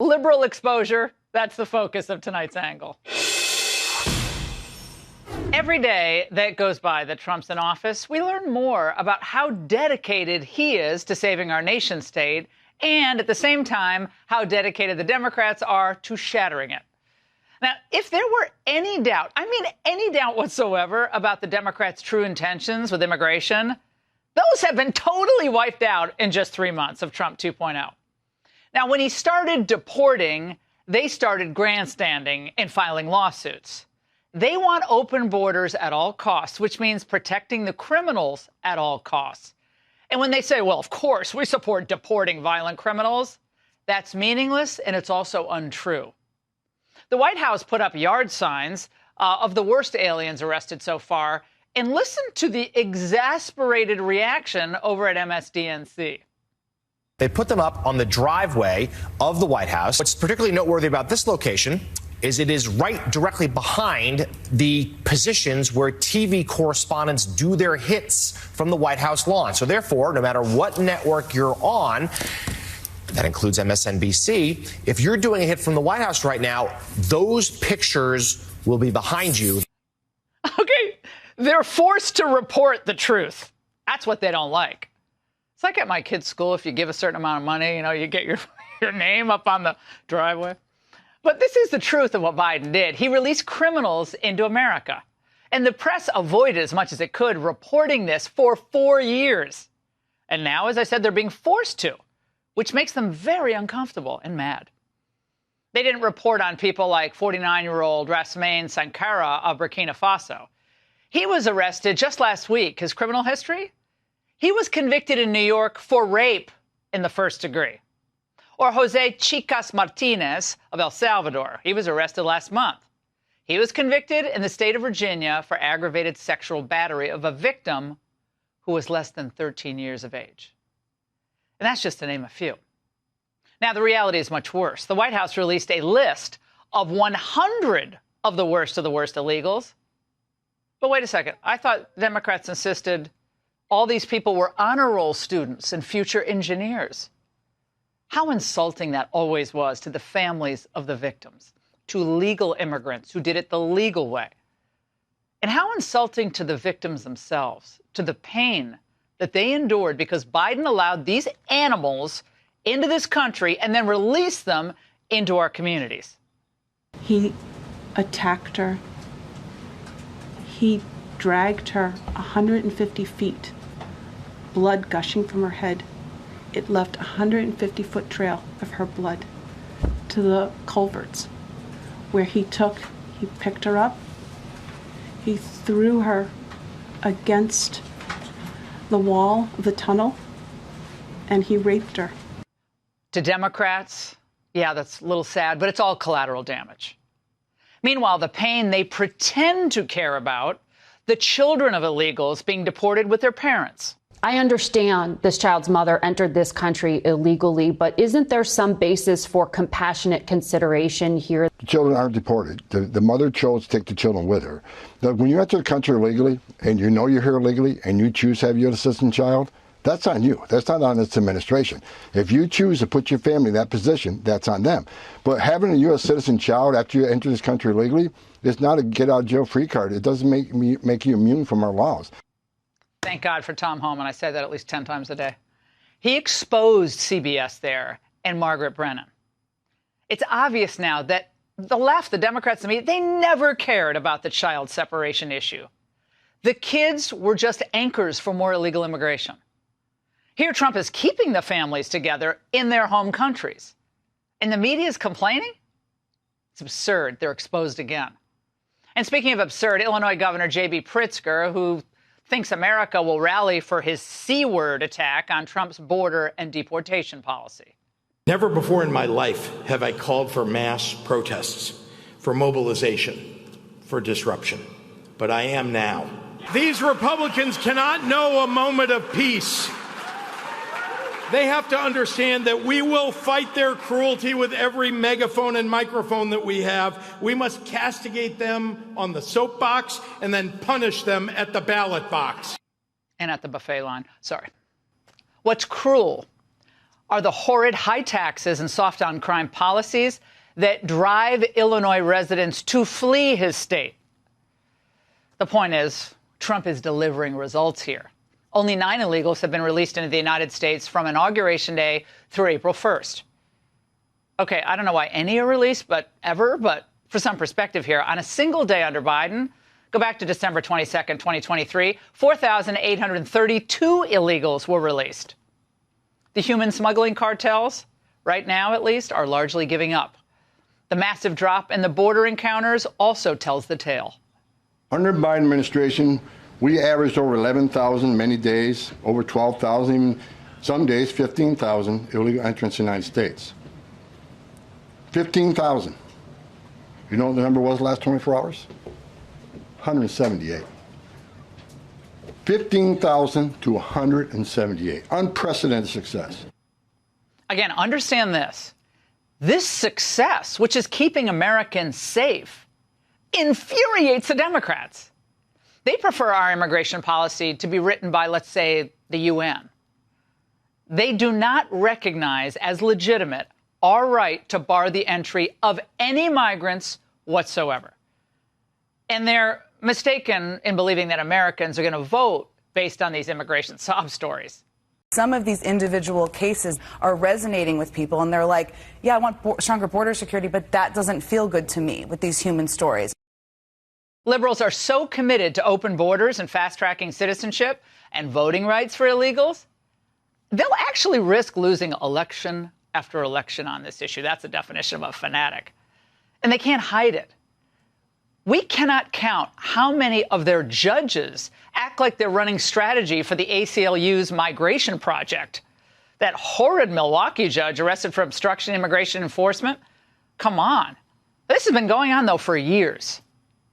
liberal exposure. That's the focus of tonight's angle. Every day that goes by that Trump's in office, we learn more about how dedicated he is to saving our nation state, and at the same time, how dedicated the Democrats are to shattering it. Now, if there were any doubt, I mean any doubt whatsoever, about the Democrats' true intentions with immigration, those have been totally wiped out in just 3 months of Trump 2.0. Now, when he started deporting, they started grandstanding and filing lawsuits. They want open borders at all costs, which means protecting the criminals at all costs. And when they say, well, of course, we support deporting violent criminals, that's meaningless, and it's also untrue. The White House put up yard signs of the worst aliens arrested so far, and listen to the exasperated reaction over at MSDNC. They put them up on the driveway of the White House. What's particularly noteworthy about this location is it is right directly behind the positions where TV correspondents do their hits from the White House lawn. So therefore, no matter what network you're on, that includes MSNBC, if you're doing a hit from the White House right now, those pictures will be behind you. Okay, they're forced to report the truth. That's what they don't like. It's like at my kid's school, if you give a certain amount of money, you get your name up on the driveway. But this is the truth of what Biden did. He released criminals into America. And the press avoided as much as it could reporting this for 4 years. And now, as I said, they're being forced to, which makes them very uncomfortable and mad. They didn't report on people like 49-year-old Rasmain Sankara of Burkina Faso. He was arrested just last week. His criminal history? He was convicted in New York for rape in the first degree. Or Jose Chicas Martinez of El Salvador. He was arrested last month. He was convicted in the state of Virginia for aggravated sexual battery of a victim who was less than 13 years of age. And that's just to name a few. Now, the reality is much worse. The White House released a list of 100 of the worst illegals. But wait a second. I thought Democrats insisted all these people were honor roll students and future engineers. How insulting that always was to the families of the victims, to legal immigrants who did it the legal way. And how insulting to the victims themselves, to the pain that they endured because Biden allowed these animals into this country and then released them into our communities. He attacked her. He dragged her 150 feet, blood gushing from her head. It left a 150-foot trail of her blood to the culverts, where he picked her up, he threw her against the wall of the tunnel, and he raped her. To Democrats, yeah, that's a little sad, but it's all collateral damage. Meanwhile, the pain they pretend to care about, the children of illegals being deported with their parents. I understand this child's mother entered this country illegally, but isn't there some basis for compassionate consideration here? The children aren't deported. The mother chose to take the children with her. When you enter the country illegally, and you know you're here illegally, and you choose to have your citizen child, that's on you. That's not on this administration. If you choose to put your family in that position, that's on them. But having a U.S. citizen child after you enter this country illegally is not a get-out-of-jail-free card. It doesn't make you immune from our laws. Thank God for Tom Homan. I say that at least 10 times a day. He exposed CBS there and Margaret Brennan. It's obvious now that the left, the Democrats, the media, they never cared about the child separation issue. The kids were just anchors for more illegal immigration. Here, Trump is keeping the families together in their home countries. And the media is complaining? It's absurd. They're exposed again. And speaking of absurd, Illinois Governor J.B. Pritzker, who thinks America will rally for his C-word attack on Trump's border and deportation policy. Never before in my life have I called for mass protests, for mobilization, for disruption. But I am now. These Republicans cannot know a moment of peace. They have to understand that we will fight their cruelty with every megaphone and microphone that we have. We must castigate them on the soapbox and then punish them at the ballot box. And at the buffet line. Sorry. What's cruel are the horrid high taxes and soft on crime policies that drive Illinois residents to flee his state. The point is, Trump is delivering results here. Only 9 illegals have been released into the United States from Inauguration Day through April 1st. Okay, I don't know why any are released, but for some perspective here, on a single day under Biden, go back to December 22nd, 2023, 4,832 illegals were released. The human smuggling cartels, right now at least, are largely giving up. The massive drop in the border encounters also tells the tale. Under the Biden administration, we averaged over 11,000 many days, over 12,000, even some days 15,000 illegal entrants in the United States. 15,000. You know what the number was the last 24 hours? 178. 15,000 to 178. Unprecedented success. Again, understand this. This success, which is keeping Americans safe, infuriates the Democrats. They prefer our immigration policy to be written by, let's say, the UN. They do not recognize as legitimate our right to bar the entry of any migrants whatsoever. And they're mistaken in believing that Americans are going to vote based on these immigration sob stories. Some of these individual cases are resonating with people, and they're like, yeah, I want stronger border security, but that doesn't feel good to me with these human stories. Liberals are so committed to open borders and fast-tracking citizenship and voting rights for illegals, they'll actually risk losing election after election on this issue. That's the definition of a fanatic. And they can't hide it. We cannot count how many of their judges act like they're running strategy for the ACLU's migration project. That horrid Milwaukee judge arrested for obstruction of immigration enforcement. Come on. This has been going on, though, for years.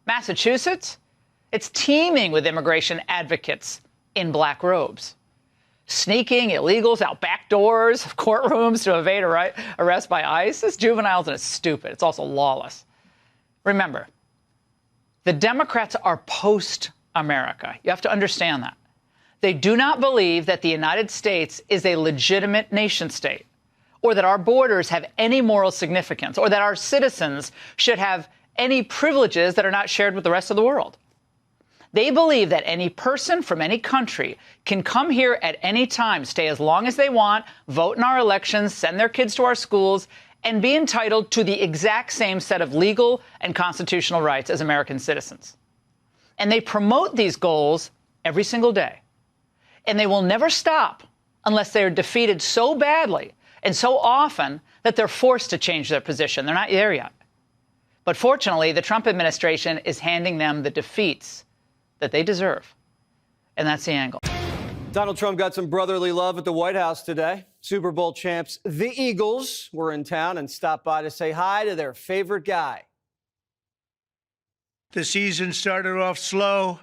Massachusetts, it's teeming with immigration advocates in black robes, sneaking illegals out back doors of courtrooms to evade arrest by ICE. It's juveniles and it's stupid. It's also lawless. Remember, the Democrats are post-America. You have to understand that. They do not believe that the United States is a legitimate nation state, or that our borders have any moral significance, or that our citizens should have any privileges that are not shared with the rest of the world. They believe that any person from any country can come here at any time, stay as long as they want, vote in our elections, send their kids to our schools, and be entitled to the exact same set of legal and constitutional rights as American citizens. And they promote these goals every single day. And they will never stop unless they are defeated so badly and so often that they're forced to change their position. They're not there yet. But fortunately, the Trump administration is handing them the defeats that they deserve. And that's the angle. Donald Trump got some brotherly love at the White House today. Super Bowl champs, the Eagles, were in town and stopped by to say hi to their favorite guy. The season started off slow,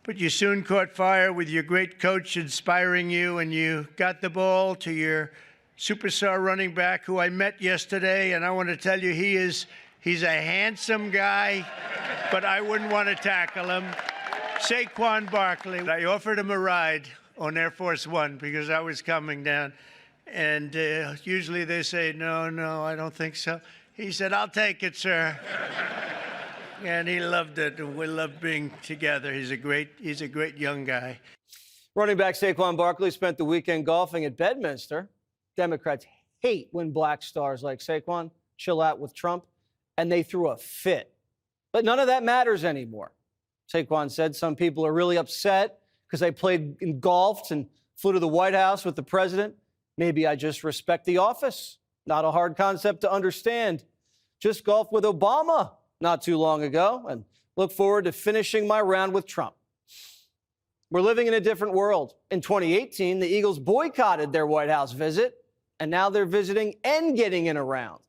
but you soon caught fire with your great coach inspiring you, and you got the ball to your superstar running back who I met yesterday, and I want to tell you he's a handsome guy, but I wouldn't want to tackle him. Saquon Barkley. I offered him a ride on Air Force One because I was coming down, and usually they say, no, I don't think so. He said, I'll take it, sir. And he loved it, and we loved being together. He's a great young guy. Running back Saquon Barkley spent the weekend golfing at Bedminster. Democrats hate when black stars like Saquon chill out with Trump, and they threw a fit. But none of that matters anymore. Saquon said some people are really upset because they played and golfed and flew to the White House with the president. Maybe I just respect the office. Not a hard concept to understand. Just golfed with Obama not too long ago and look forward to finishing my round with Trump. We're living in a different world. In 2018, the Eagles boycotted their White House visit, and now they're visiting and getting in a round.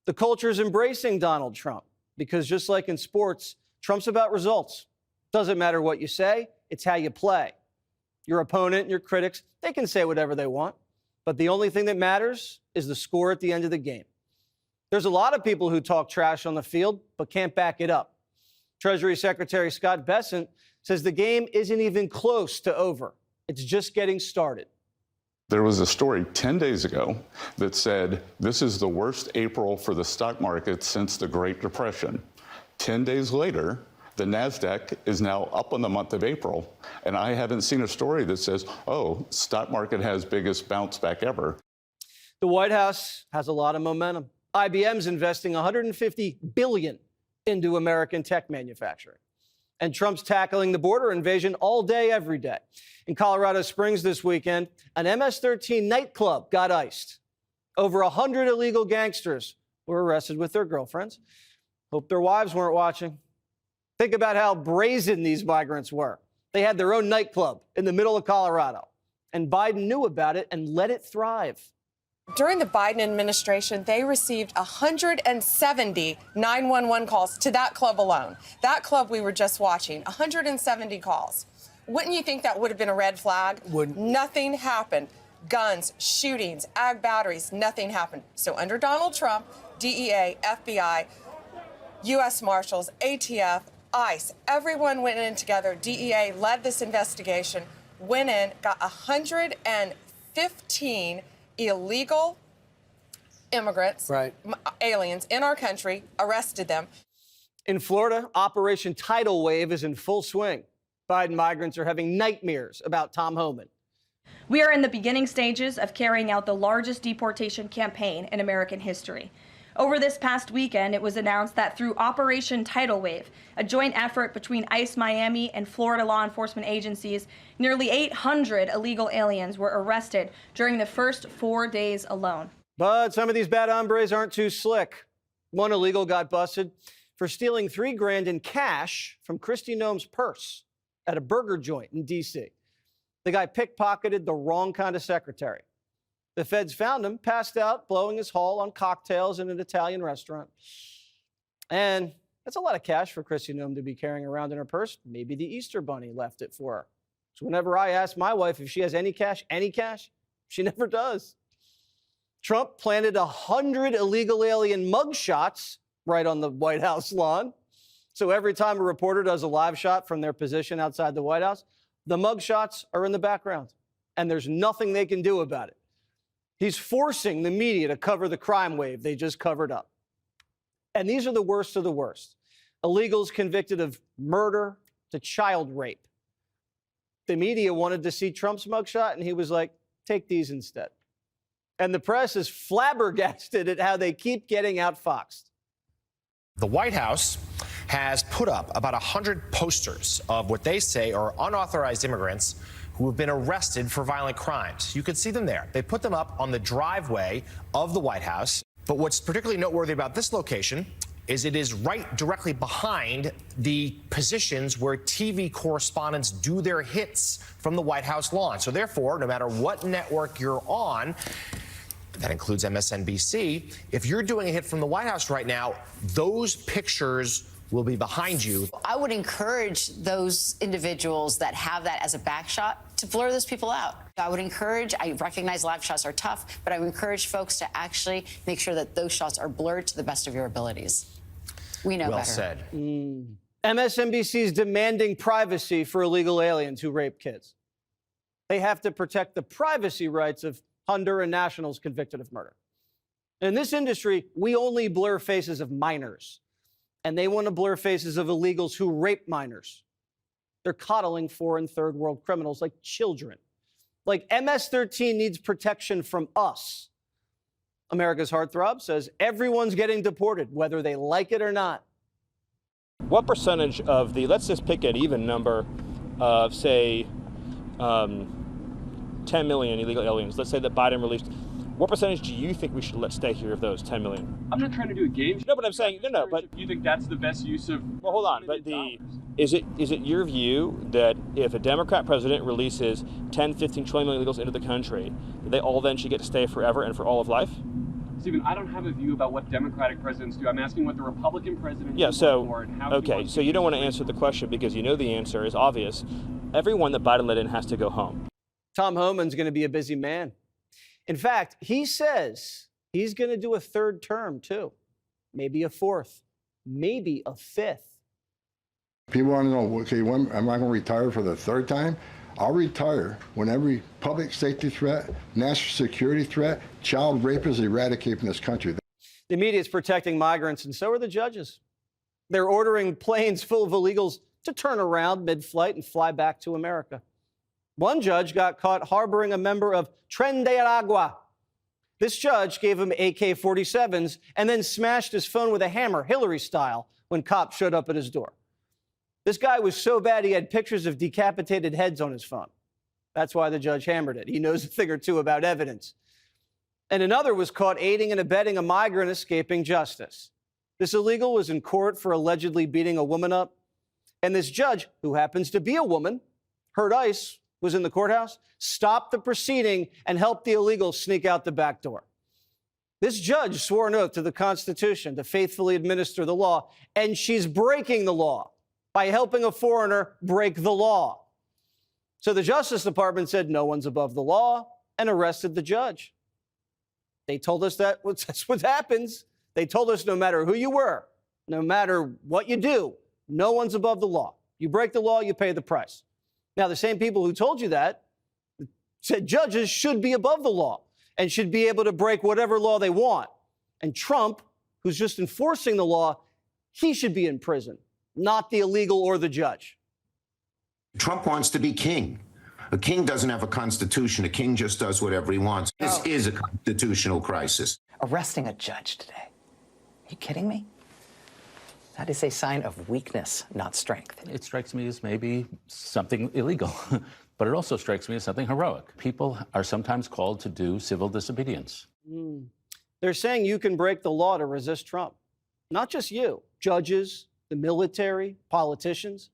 The culture's embracing Donald Trump because just like in sports, Trump's about results. Doesn't matter what you say, it's how you play. Your opponent and your critics, they can say whatever they want, but the only thing that matters is the score at the end of the game. There's a lot of people who talk trash on the field, but can't back it up. Treasury Secretary Scott Bessent says the game isn't even close to over. It's just getting started. There was a story 10 days ago that said this is the worst April for the stock market since the Great Depression. 10 days later, the NASDAQ is now up on the month of April, and I haven't seen a story that says, oh, stock market has biggest bounce back ever. The White House has a lot of momentum. IBM's investing $150 billion into American tech manufacturing. And Trump's tackling the border invasion all day, every day. In Colorado Springs this weekend, an MS-13 nightclub got iced. Over 100 illegal gangsters were arrested with their girlfriends. Hope their wives weren't watching. Think about how brazen these migrants were. They had their own nightclub in the middle of Colorado, and Biden knew about it and let it thrive. During the Biden administration, they received 170 911 calls to that club alone. That club we were just watching, 170 calls. Wouldn't you think that would have been a red flag? Wouldn't. Nothing happened. Guns, shootings, ag batteries, nothing happened. So under Donald Trump, DEA, FBI, U.S. Marshals, ATF, ICE, everyone went in together. DEA led this investigation, went in, got 115 illegal immigrants, aliens in our country, arrested them. In Florida, Operation Tidal Wave is in full swing. Biden migrants are having nightmares about Tom Homan. We are in the beginning stages of carrying out the largest deportation campaign in American history. Over this past weekend, it was announced that through Operation Tidal Wave, a joint effort between ICE Miami and Florida law enforcement agencies, nearly 800 illegal aliens were arrested during the first 4 days alone. But some of these bad hombres aren't too slick. One illegal got busted for stealing $3 grand in cash from Kristi Noem's purse at a burger joint in D.C. The guy pickpocketed the wrong kind of secretary. The feds found him passed out, blowing his haul on cocktails in an Italian restaurant. And that's a lot of cash for Kristi Noem to be carrying around in her purse. Maybe the Easter Bunny left it for her. So whenever I ask my wife if she has any cash, she never does. Trump planted 100 illegal alien mugshots right on the White House lawn. So every time a reporter does a live shot from their position outside the White House, the mugshots are in the background, and there's nothing they can do about it. He's forcing the media to cover the crime wave they just covered up. And these are the worst of the worst. Illegals convicted of murder to child rape. The media wanted to see Trump's mugshot, and he was like, take these instead. And the press is flabbergasted at how they keep getting outfoxed. The White House has put up about 100 posters of what they say are unauthorized immigrants who have been arrested for violent crimes. You can see them there. They put them up on the driveway of the White House. But what's particularly noteworthy about this location is it is right directly behind the positions where TV correspondents do their hits from the White House lawn. So therefore, no matter what network you're on, that includes MSNBC, if you're doing a hit from the White House right now, those pictures will be behind you. I would encourage those individuals that have that as a back shot to blur those people out. I recognize live shots are tough, but I would encourage folks to actually make sure that those shots are blurred to the best of your abilities. We know better. Well said. MSNBC is demanding privacy for illegal aliens who rape kids. They have to protect the privacy rights of Honduran nationals convicted of murder. In this industry, we only blur faces of minors. And they want to blur faces of illegals who rape minors. They're coddling foreign third world criminals like children. Like MS-13 needs protection from us. America's Heartthrob says everyone's getting deported, whether they like it or not. What percentage of the, let's just pick an even number of, say, 10 million illegal aliens, let's say that Biden released, what percentage do you think we should let stay here of those 10 million? I'm not trying to do a game. No, but I'm saying, no, but... You think that's the best use of... Well, hold on, but is it your view that if a Democrat president releases 10, 15, 20 million illegals into the country, they all then should get to stay forever and for all of life? Stephen, I don't have a view about what Democratic presidents do. I'm asking what the Republican president for and how so you don't want to answer the question because you know the answer is obvious. Everyone that Biden let in has to go home. Tom Homan's going to be a busy man. In fact, he says he's going to do a third term, too. Maybe a fourth. Maybe a fifth. People want to know, okay, when am I going to retire for the third time? I'll retire when every public safety threat, national security threat, child rape is eradicated from this country. The media is protecting migrants, and so are the judges. They're ordering planes full of illegals to turn around mid-flight and fly back to America. One judge got caught harboring a member of Tren de Aragua. This judge gave him AK-47s and then smashed his phone with a hammer, Hillary style, when cops showed up at his door. This guy was so bad he had pictures of decapitated heads on his phone. That's why the judge hammered it. He knows a thing or two about evidence. And another was caught aiding and abetting a migrant escaping justice. This illegal was in court for allegedly beating a woman up. And this judge, who happens to be a woman, heard ICE was in the courthouse, stopped the proceeding, and helped the illegal sneak out the back door. This judge swore an oath to the Constitution to faithfully administer the law, and she's breaking the law by helping a foreigner break the law. So the Justice Department said no one's above the law and arrested the judge. They told us that's what happens. They told us no matter who you were, no matter what you do, no one's above the law. You break the law, you pay the price. Now, the same people who told you that said judges should be above the law and should be able to break whatever law they want. And Trump, who's just enforcing the law, he should be in prison, not the illegal or the judge. Trump wants to be king. A king doesn't have a constitution. A king just does whatever he wants. This is a constitutional crisis. Arresting a judge today. Are you kidding me? That is a sign of weakness, not strength. It strikes me as maybe something illegal, but it also strikes me as something heroic. People are sometimes called to do civil disobedience. They're saying you can break the law to resist Trump. Not just you, judges, the military, politicians.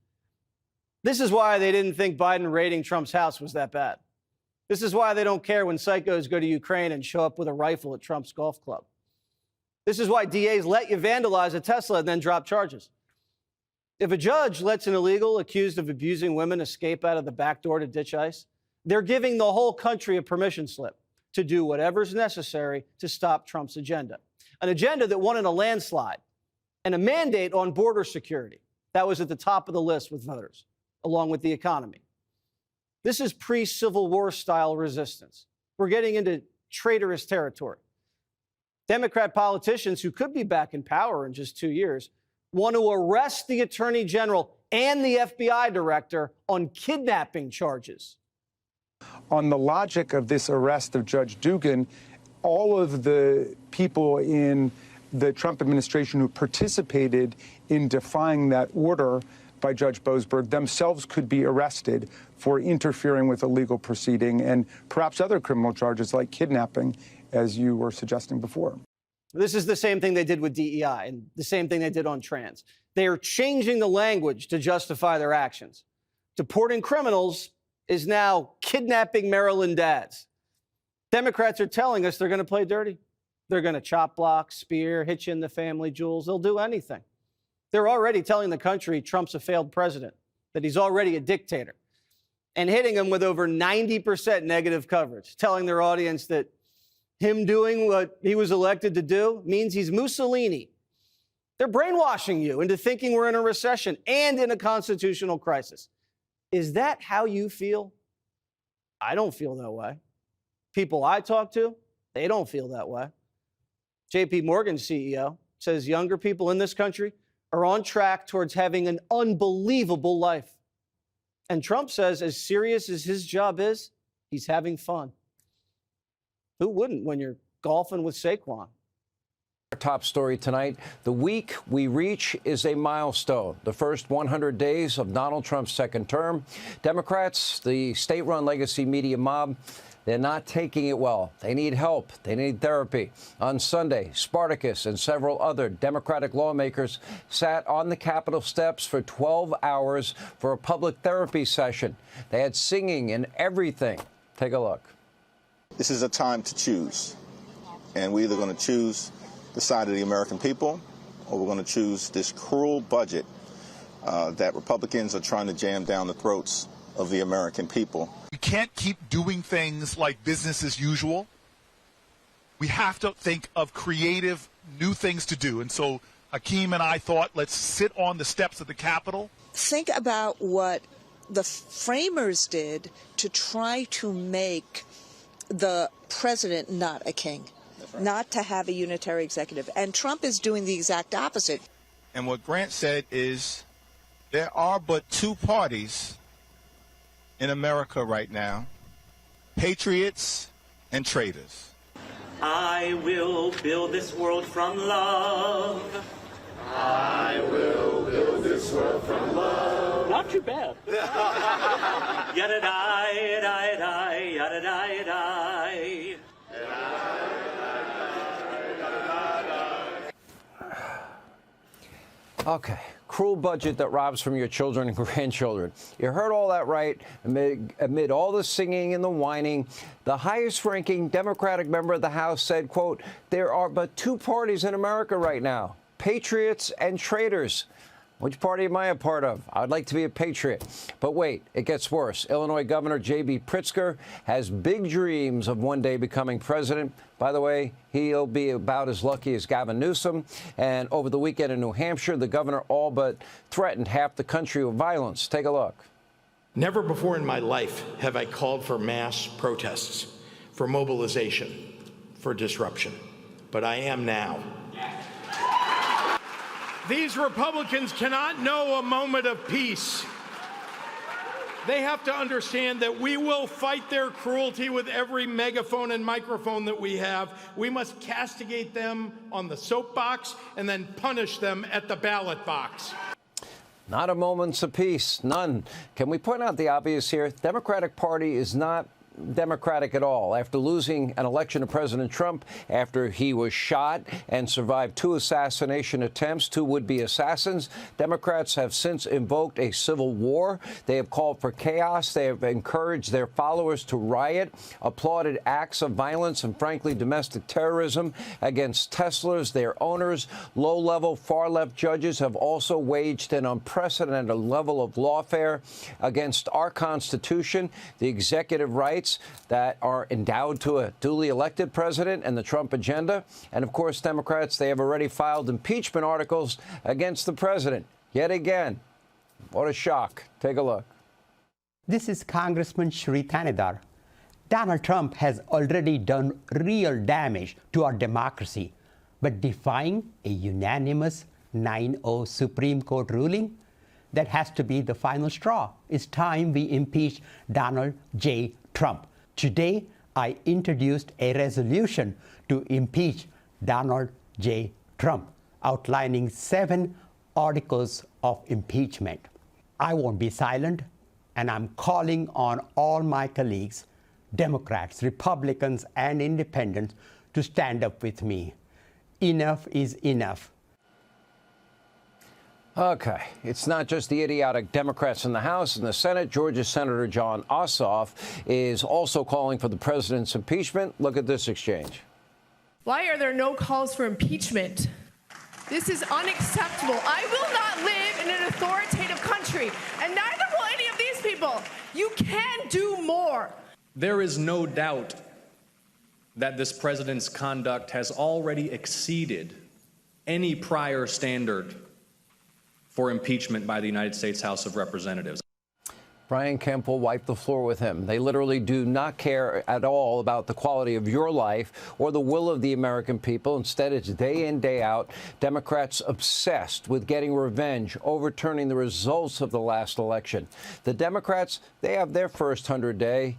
This is why they didn't think Biden raiding Trump's house was that bad. This is why they don't care when psychos go to Ukraine and show up with a rifle at Trump's golf club. This is why DAs let you vandalize a Tesla and then drop charges. If a judge lets an illegal accused of abusing women escape out of the back door to ditch ICE, they're giving the whole country a permission slip to do whatever's necessary to stop Trump's agenda. An agenda that won in a landslide, and a mandate on border security. That was at the top of the list with voters, along with the economy. This is pre-Civil War style resistance. We're getting into traitorous territory. Democrat politicians who could be back in power in just 2 years want to arrest the Attorney General and the FBI director on kidnapping charges. On the logic of this arrest of Judge Dugan, all of the people in the Trump administration who participated in defying that order by Judge Boasberg themselves could be arrested for interfering with a legal proceeding and perhaps other criminal charges like kidnapping, as you were suggesting before. This is the same thing they did with DEI and the same thing they did on trans. They are changing the language to justify their actions. Deporting criminals is now kidnapping Maryland dads. Democrats are telling us they're going to play dirty. They're going to chop block, spear, hit you in the family jewels. They'll do anything. They're already telling the country Trump's a failed president, that he's already a dictator, and hitting them with over 90% negative coverage, telling their audience that him doing what he was elected to do means he's Mussolini. They're brainwashing you into thinking we're in a recession and in a constitutional crisis. Is that how you feel? I don't feel that way. People I talk to, they don't feel that way. JP Morgan's CEO says younger people in this country are on track towards having an unbelievable life. And Trump says, as serious as his job is, he's having fun. Who wouldn't when you're golfing with Saquon? Our top story tonight, the week we reach is a milestone. The first 100 days of Donald Trump's second term. Democrats, the state-run legacy media mob, they're not taking it well. They need help. They need therapy. On Sunday, Spartacus and several other Democratic lawmakers sat on the Capitol steps for 12 hours for a public therapy session. They had singing and everything. Take a look. This is a time to choose, and we're either going to choose the side of the American people, or we're going to choose this cruel budget that Republicans are trying to jam down the throats of the American people. We can't keep doing things like business as usual. We have to think of creative, new things to do. And so Hakeem and I thought, let's sit on the steps of the Capitol. Think about what the framers did to try to make the president not a king, not to have a unitary executive. And Trump is doing the exact opposite. And what Grant said is there are but two parties in America right now, patriots and traitors. I will build this world from love. I will build this world from love. Not too bad. Yada-die, yada-die, yada-die, yada-die. Okay. Cruel budget that robs from your children and grandchildren. You heard all that right. Amid all the singing and the whining, the highest-ranking Democratic member of the House said, quote, there are but two parties in America right now, patriots and traitors. Which party am I a part of? I'd like to be a patriot. But wait, it gets worse. Illinois Governor J.B. Pritzker has big dreams of one day becoming president. By the way, he'll be about as lucky as Gavin Newsom. And over the weekend in New Hampshire, the governor all but threatened half the country with violence. Take a look. Never before in my life have I called for mass protests, for mobilization, for disruption. But I am now. These Republicans cannot know a moment of peace. They have to understand that we will fight their cruelty with every megaphone and microphone that we have. We must castigate them on the soapbox and then punish them at the ballot box. Not a moment's of peace. None. Can we point out the obvious here? The Democratic Party is not Democratic at all. After losing an election to President Trump, after he was shot and survived 2 assassination attempts, 2 would-be assassins, Democrats have since invoked a civil war. They have called for chaos. They have encouraged their followers to riot, applauded acts of violence and, frankly, domestic terrorism against Tesla's, their owners. Low-level, far-left judges have also waged an unprecedented level of lawfare against our Constitution, the executive rights that are endowed to a duly elected president and the Trump agenda. And, of course, Democrats, they have already filed impeachment articles against the president. Yet again, what a shock. Take a look. This is Congressman Shri Thanedar. Donald Trump has already done real damage to our democracy, but defying a unanimous 9-0 Supreme Court ruling, that has to be the final straw. It's time we impeach Donald J. Trump. Today, I introduced a resolution to impeach Donald J. Trump, outlining 7 articles of impeachment. I won't be silent, and I'm calling on all my colleagues, Democrats, Republicans, and Independents, to stand up with me. Enough is enough. Okay, it's not just the idiotic Democrats in the House and the Senate. Georgia Senator Jon Ossoff is also calling for the president's impeachment. Look at this exchange. Why are there no calls for impeachment? This is unacceptable. I will not live in an authoritative country, and neither will any of these people. You can do more. There is no doubt that this president's conduct has already exceeded any prior standard for impeachment by the United States House of Representatives. Brian Kemp will wipe the floor with him. They literally do not care at all about the quality of your life or the will of the American people. Instead, it's day in, day out, Democrats obsessed with getting revenge, overturning the results of the last election. The Democrats, they have their first 100-day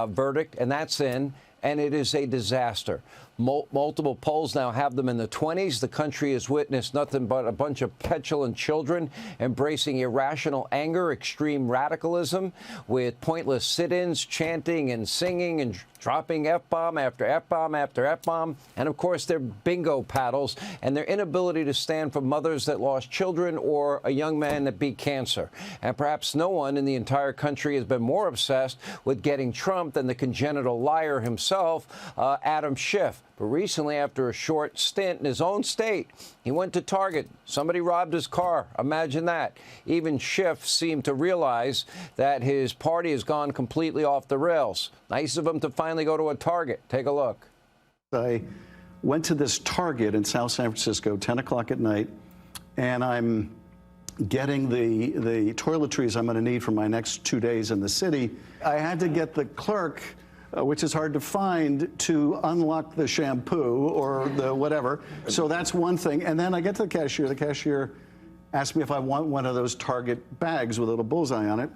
verdict, and that's in, and it is a disaster. Multiple polls now have them in the 20s. The country has witnessed nothing but a bunch of petulant children embracing irrational anger, extreme radicalism, with pointless sit-ins, chanting and singing and dropping F-bomb after F-bomb after F-bomb, and, of course, their bingo paddles and their inability to stand for mothers that lost children or a young man that beat cancer. And perhaps no one in the entire country has been more obsessed with getting Trump than the congenital liar himself, Adam Schiff. But recently, after a short stint in his own state, he went to Target. Somebody robbed his car. Imagine that. Even Schiff seemed to realize that his party has gone completely off the rails. Nice of him to finally go to a Target. Take a look. I went to this Target in South San Francisco, 10 o'clock at night, and I'm getting the toiletries I'm going to need for my next 2 days in the city. I had to get the clerk, which is hard to find, to unlock the shampoo or the whatever. So that's one thing. And then I get to the cashier. The cashier asked me if I want one of those Target bags with a little bullseye on it.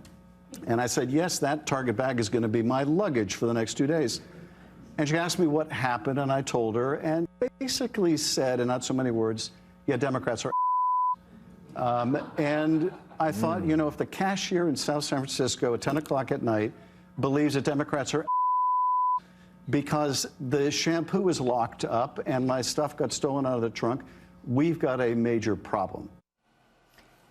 And I said, yes, that Target bag is going to be my luggage for the next 2 days. And she asked me what happened, and I told her, and basically said, in not so many words, yeah, Democrats are and I thought, you know, if the cashier in South San Francisco at 10 o'clock at night believes that Democrats are because the shampoo is locked up and my stuff got stolen out of the trunk, we've got a major problem.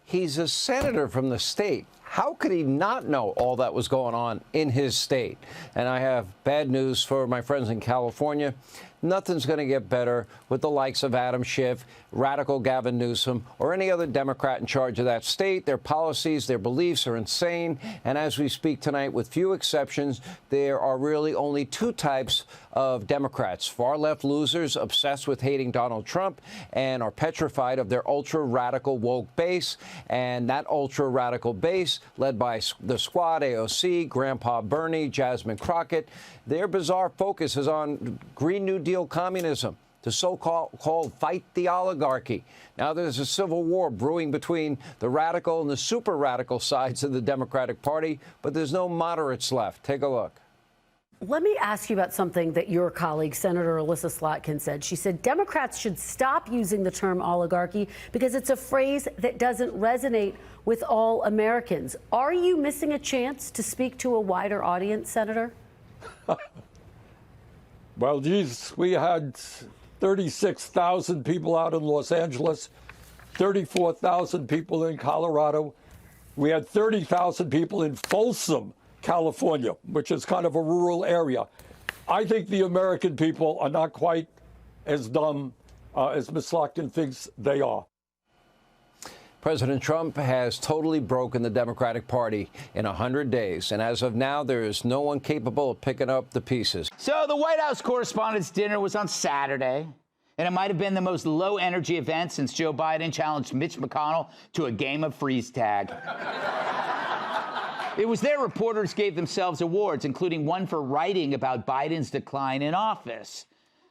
He's a senator from the state. How could he not know all that was going on in his state? And I have bad news for my friends in California. Nothing's going to get better with the likes of Adam Schiff, radical Gavin Newsom, or any other Democrat in charge of that state. Their policies, their beliefs are insane. And as we speak tonight, with few exceptions, there are really only two types of Democrats: far-left losers obsessed with hating Donald Trump and are petrified of their ultra-radical woke base. And that ultra-radical base, led by the Squad, AOC, Grandpa Bernie, Jasmine Crockett, their bizarre focus is on Green New Deal communism, the so-called fight the oligarchy. Now there's a civil war brewing between the radical and the super radical sides of the Democratic Party, but there's no moderates left. Take a look. Let me ask you about something that your colleague, Senator Alyssa Slotkin, said. She said Democrats should stop using the term oligarchy because it's a phrase that doesn't resonate with all Americans. Are you missing a chance to speak to a wider audience, Senator? Well, geez, we had 36,000 people out in Los Angeles, 34,000 people in Colorado. We had 30,000 people in Folsom, California, which is kind of a rural area. I think the American people are not quite as dumb as Ms. Slotkin thinks they are. President Trump has totally broken the Democratic Party in 100 days. And as of now, there is no one capable of picking up the pieces. So the White House Correspondents' Dinner was on Saturday, and it might have been the most low-energy event since Joe Biden challenged Mitch McConnell to a game of freeze tag. It was there reporters gave themselves awards, including one for writing about Biden's decline in office,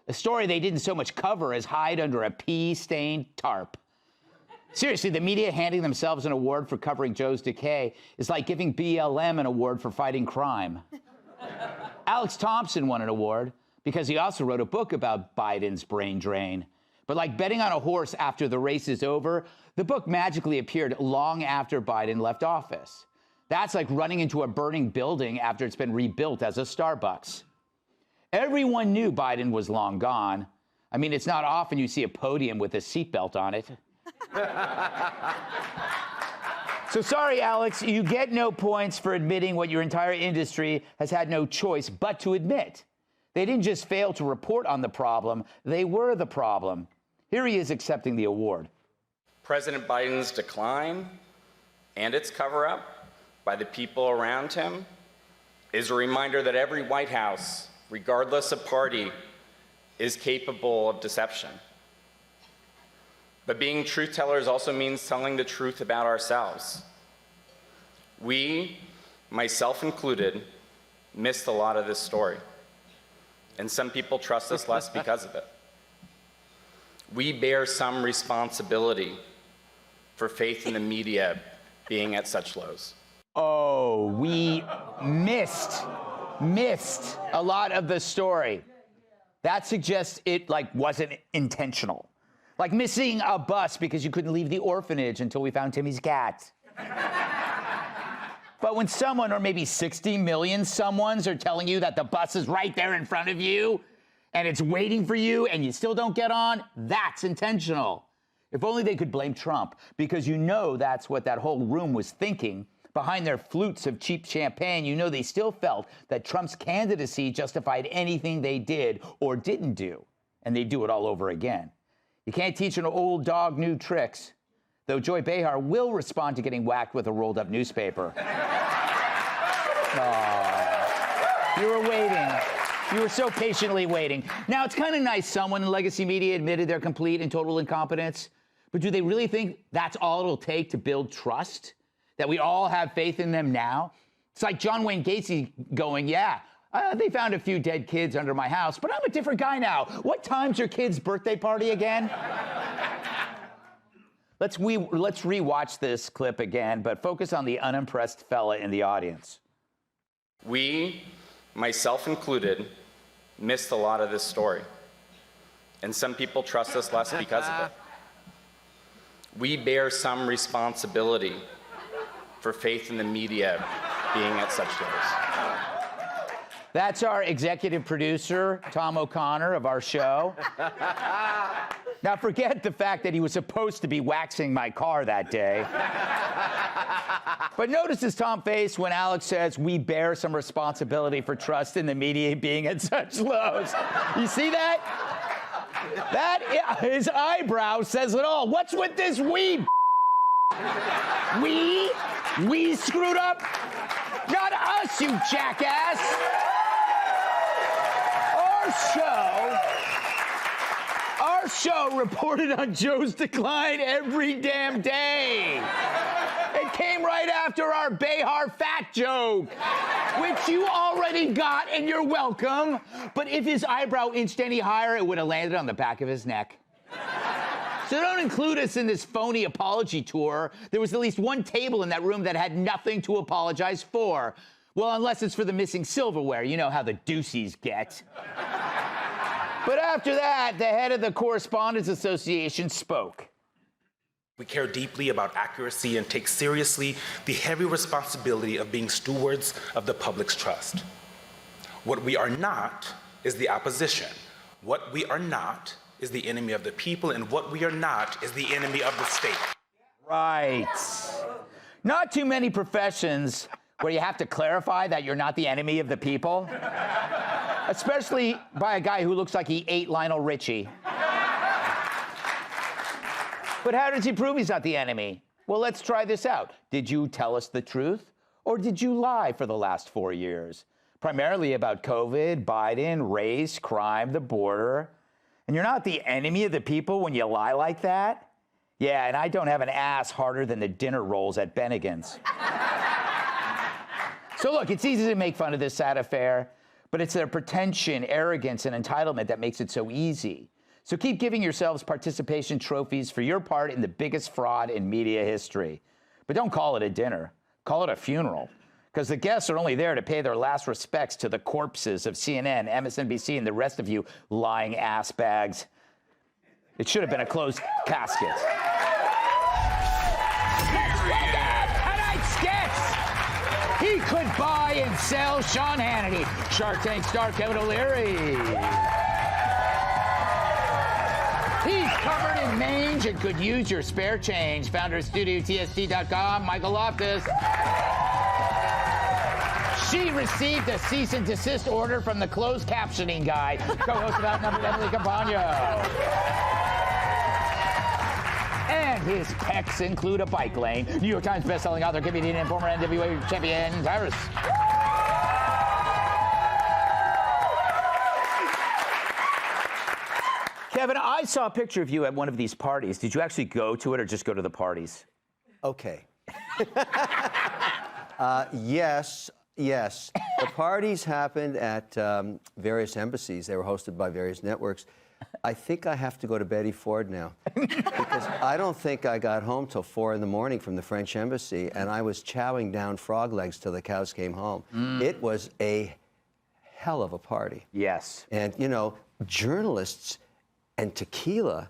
a story they didn't so much cover as hide under a pea-stained tarp. Seriously, the media handing themselves an award for covering Joe's decay is like giving BLM an award for fighting crime. Alex Thompson won an award because he also wrote a book about Biden's brain drain. But like betting on a horse after the race is over, the book magically appeared long after Biden left office. That's like running into a burning building after it's been rebuilt as a Starbucks. Everyone knew Biden was long gone. I mean, it's not often you see a podium with a seatbelt on it. So sorry, Alex, you get no points for admitting what your entire industry has had no choice but to admit. They didn't just fail to report on the problem, they were the problem. Here he is accepting the award. President Biden's decline and its cover-up by the people around him is a reminder that every White House, regardless of party, is capable of deception. But being truth tellers also means telling the truth about ourselves. We, myself included, missed a lot of this story. And some people trust us less because of it. We bear some responsibility for faith in the media being at such lows. Oh, we missed a lot of the story. That suggests it wasn't intentional. Like missing a bus because you couldn't leave the orphanage until we found Timmy's cat. But when someone, or maybe 60 million someones, are telling you that the bus is right there in front of you and it's waiting for you and you still don't get on, that's intentional. If only they could blame Trump, because you know that's what that whole room was thinking. Behind their flutes of cheap champagne, you know they still felt that Trump's candidacy justified anything they did or didn't do, and they'd do it all over again. You can't teach an old dog new tricks, though Joy Behar will respond to getting whacked with a rolled-up newspaper. You were waiting. You were so patiently waiting. Now, it's kind of nice someone in legacy media admitted their complete and total incompetence, But do they really think that's all it'll take to build trust? That we all have faith in them now? It's like John Wayne Gacy going, yeah, they found a few dead kids under my house, but I'm a different guy now. What time's your kid's birthday party again? Let's rewatch this clip again, but focus on the unimpressed fella in the audience. We, myself included, missed a lot of this story. And some people trust us less because of it. We bear some responsibility for faith in the media being at such lows. That's our executive producer, Tom O'Connor, of our show. Now, forget the fact that he was supposed to be waxing my car that day. But notice his Tom face when Alex says, we bear some responsibility for trust in the media being at such lows. You see that? His eyebrow says it all. What's with this we? We screwed up? Not us, you jackass. Our show reported on Joe's decline every damn day. It came right after our Behar fat joke, which you already got and you're welcome. But if his eyebrow inched any higher, it would have landed on the back of his neck. So don't include us in this phony apology tour. There was at least one table in that room that had nothing to apologize for. Well, unless it's for the missing silverware. You know how the doocies get. But after that, the head of the Correspondents Association spoke. We care deeply about accuracy and take seriously the heavy responsibility of being stewards of the public's trust. What we are not is the opposition. What we are not is the enemy of the people, and what we are not is the enemy of the state. Right. Not too many professions where you have to clarify that you're not the enemy of the people. Especially by a guy who looks like he ate Lionel Richie. But how does he prove he's not the enemy? Well, let's try this out. Did you tell us the truth? Or did you lie for the last 4 years? Primarily about COVID, Biden, race, crime, the border. And you're not the enemy of the people when you lie like that? Yeah, and I don't have an ass harder than the dinner rolls at Bennigan's. So look, it's easy to make fun of this sad affair, but it's their pretension, arrogance, and entitlement that makes it so easy. So keep giving yourselves participation trophies for your part in the biggest fraud in media history. But don't call it a dinner. Call it a funeral. Because the guests are only there to pay their last respects to the corpses of CNN, MSNBC, and the rest of you lying ass bags. It should have been a closed casket. He could buy and sell Sean Hannity. Shark Tank star Kevin O'Leary. He's covered in mange and could use your spare change. Founder of StudioTST.com, Michael Loftus. She received a cease and desist order from the closed captioning guy. Co-host of Outnumbered, Emily Campagno. And his pecs include a bike lane. New York Times bestselling author, comedian, and former NWA champion, Tyrus. Kevin, I saw a picture of you at one of these parties. Did you actually go to it or just go to the parties? Okay. Yes. The parties happened at various embassies. They were hosted by various networks. I think I have to go to Betty Ford now because I don't think I got home till 4 in the morning from the French embassy, and I was chowing down frog legs till the cows came home. It was a hell of a party. Yes. And, you know, journalists and tequila,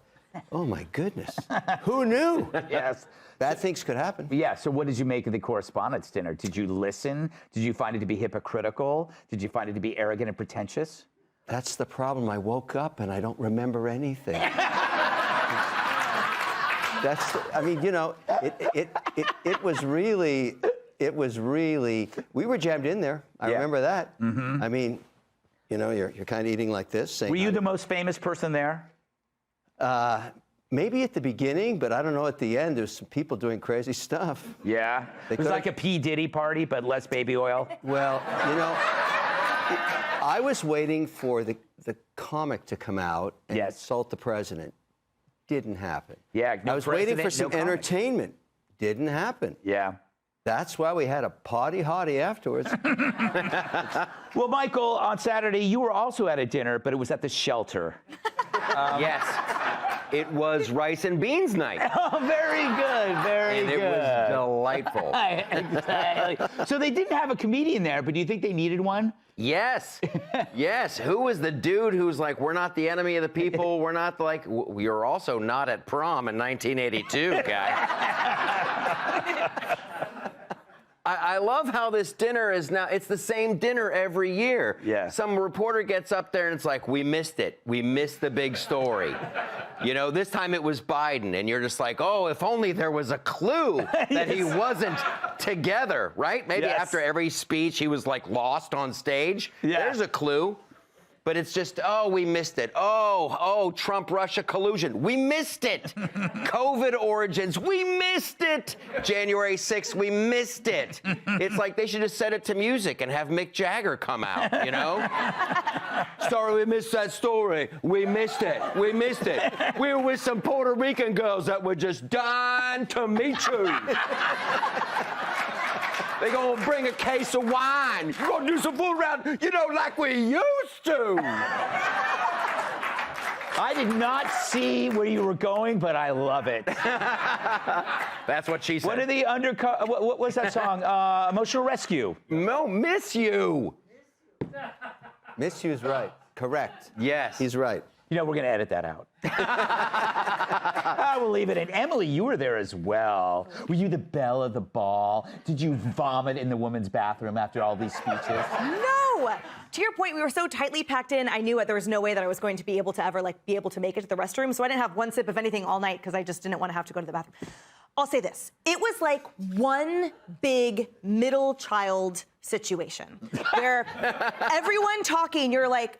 oh my goodness. Who knew? Yes. Bad things could happen. Yeah, so what did you make of the correspondence dinner? Did you listen? Did you find it to be hypocritical? Did you find it to be arrogant and pretentious? That's the problem. I woke up and I don't remember anything. I mean, you know, it was really, we were jammed in there. I remember that. I mean, you know, you're kind of eating like this. Were you the most famous person there? Maybe at the beginning, but I don't know at the end. There's some people doing crazy stuff. Yeah? It was like a P. Diddy party, but less baby oil? Well, you know, I was waiting for the comic to come out and insult the president. Didn't happen. Yeah, no I was waiting for president, some no comic. entertainment. Didn't happen. Yeah. That's why we had a party hottie afterwards. Well, Michael, on Saturday, you were also at a dinner, but it was at the shelter. Yes. It was rice and beans night. Oh, very good, very and good. it was delightful. Exactly. So they didn't have a comedian there, but do you think they needed one? Yes. Yes. Who was the dude who's like, we're not the enemy of the people. We're not like, you're also not at prom in 1982, guy. I love how this dinner is now, it's the same dinner every year. Yeah. Some reporter gets up there and it's like, we missed it. We missed the big story. You know, this time it was Biden, and you're just like, oh, if only there was a clue that he wasn't together, right? Maybe after every speech he was like lost on stage. Yeah. There's a clue. But it's just, oh, we missed it. Oh, Trump-Russia collusion. We missed it. COVID origins. We missed it. January 6th, we missed it. It's like they should have set it to music and have Mick Jagger come out, you know? Sorry, we missed that story. We missed it. We missed it. We were with some Puerto Rican girls that were just dying to meet you. They're gonna bring a case of wine. We're gonna do some food around, you know, like we used to. I did not see where you were going, but I love it. That's what she said. What are the what was that song? Emotional Rescue. No, Miss You. Miss You's right. Correct. Yes. He's right. You know, we're going to edit that out. I will leave it in. Emily, you were there as well. Were you the belle of the ball? Did you vomit in the women's bathroom after all these speeches? No! To your point, we were so tightly packed in, I knew there was no way that I was going to be able to ever, be able to make it to the restroom, so I didn't have one sip of anything all night because I just didn't want to have to go to the bathroom. I'll say this. It was like one big middle child situation where everyone talking, you're like,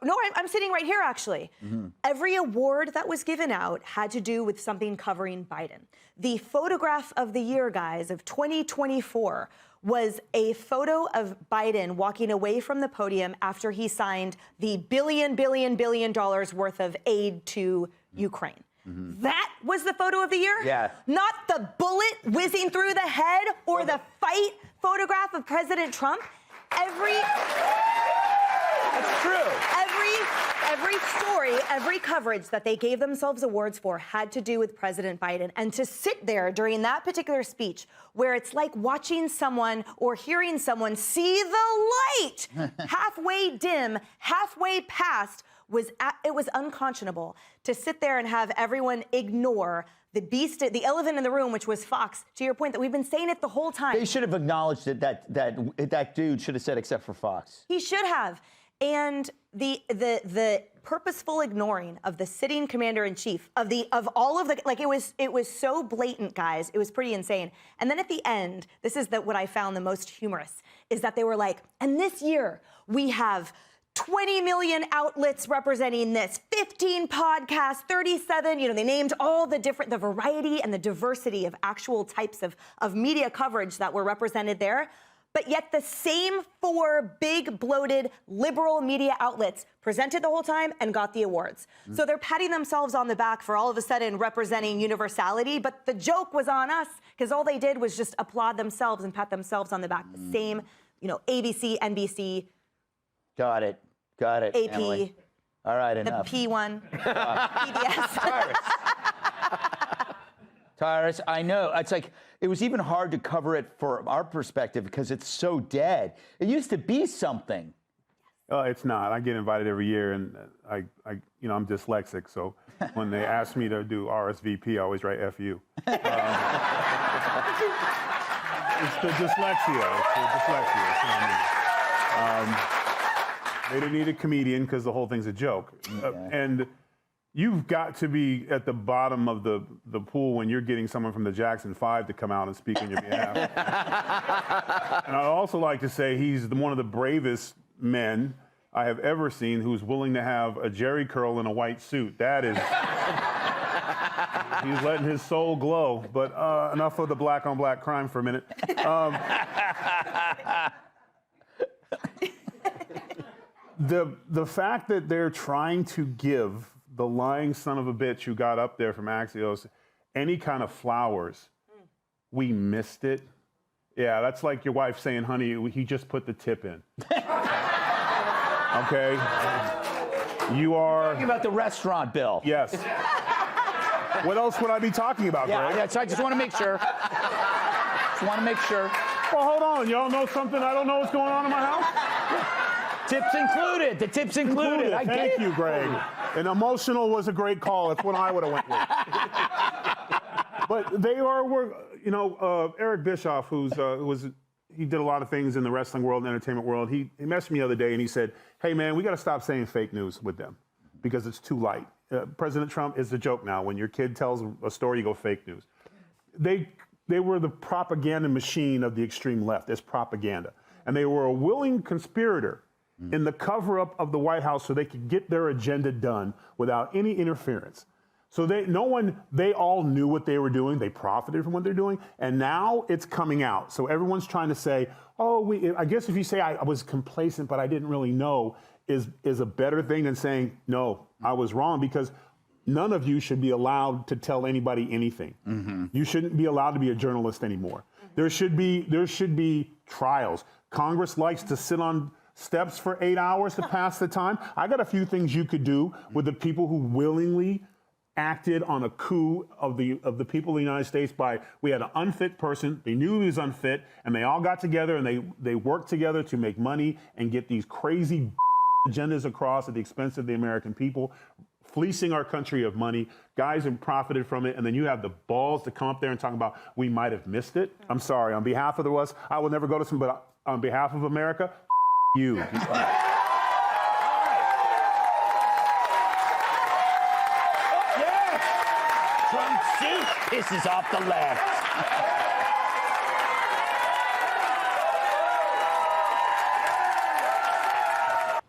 no, I'm sitting right here, actually. Mm-hmm. Every award that was given out had to do with something covering Biden. The photograph of the year, guys, of 2024 was a photo of Biden walking away from the podium after he signed the billion worth of aid to Ukraine. Mm-hmm. That was the photo of the year? Yeah. Not the bullet whizzing through the head or the fight photograph of President Trump. That's true. Every story, every coverage that they gave themselves awards for had to do with President Biden. And to sit there during that particular speech where it's like watching someone or hearing someone see the light halfway dim, halfway past, it was unconscionable to sit there and have everyone ignore the elephant in the room, which was Fox, to your point, that we've been saying it the whole time. They should have acknowledged it, that dude should have said except for Fox. He should have. And the purposeful ignoring of the sitting commander-in-chief of all of the, it was so blatant, guys. It was pretty insane. And then at the end, this is what I found the most humorous, is that they were like, and this year we have 20 million outlets representing this, 15 podcasts, 37, they named all the variety and the diversity of actual types of media coverage that were represented there. But yet the same 4 big, bloated, liberal media outlets presented the whole time and got the awards. Mm-hmm. So they're patting themselves on the back for all of a sudden representing universality, but the joke was on us because all they did was just applaud themselves and pat themselves on the back. The same, ABC, NBC. Got it. AP. Emily. All right, enough. The P1. PBS. Tyrus, I know. It's like, it was even hard to cover it from our perspective because it's so dead. It used to be something. It's not. I get invited every year, and I'm dyslexic, so when they ask me to do RSVP, I always write FU. It's the dyslexia. They didn't need a comedian because the whole thing's a joke. And you've got to be at the bottom of the pool when you're getting someone from the Jackson 5 to come out and speak on your behalf. And I'd also like to say he's one of the bravest men I have ever seen who's willing to have a jerry curl in a white suit. That is... He's letting his soul glow. But enough of the black-on-black crime for a minute. The fact that they're trying to give the lying son of a bitch who got up there from Axios, any kind of flowers, we missed it. Yeah, that's like your wife saying, honey, he just put the tip in. Okay? You are... Talking about the restaurant bill. Yes. What else would I be talking about, Greg? Yeah, so I just want to make sure. Just want to make sure. Well, hold on. Y'all know something I don't know what's going on in my house? Tips included. The tips included. I Thank you, Greg. And emotional was a great call. That's what I would have went with. But they are, you know, Eric Bischoff, he did a lot of things in the wrestling world and entertainment world. He messaged me the other day and he said, hey, man, we got to stop saying fake news with them because it's too light. President Trump is a joke now. When your kid tells a story, you go fake news. They were the propaganda machine of the extreme left. It's propaganda. And they were a willing conspirator in the cover-up of the White House so they could get their agenda done without any interference. So they all knew what they were doing. They profited from what they're doing. And now it's coming out. So everyone's trying to say, oh, I guess if you say I was complacent, but I didn't really know, is a better thing than saying, no, I was wrong, because none of you should be allowed to tell anybody anything. Mm-hmm. You shouldn't be allowed to be a journalist anymore. There should be trials. Congress likes to sit on steps for 8 hours to pass the time. I got a few things you could do with the people who willingly acted on a coup of the people of the United States we had an unfit person, they knew he was unfit, and they all got together and they worked together to make money and get these crazy agendas across at the expense of the American people, fleecing our country of money. Guys have profited from it, and then you have the balls to come up there and talk about we might have missed it. I'm sorry, on behalf of the West, I will never go to some, but on behalf of America, you. Trump suit pisses off the left.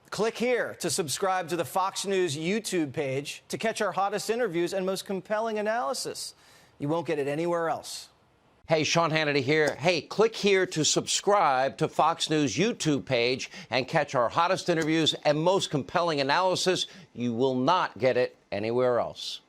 Click here to subscribe to the Fox News YouTube page to catch our hottest interviews and most compelling analysis. You won't get it anywhere else. Hey, Sean Hannity here. Hey, click here to subscribe to Fox News YouTube page and catch our hottest interviews and most compelling analysis. You will not get it anywhere else.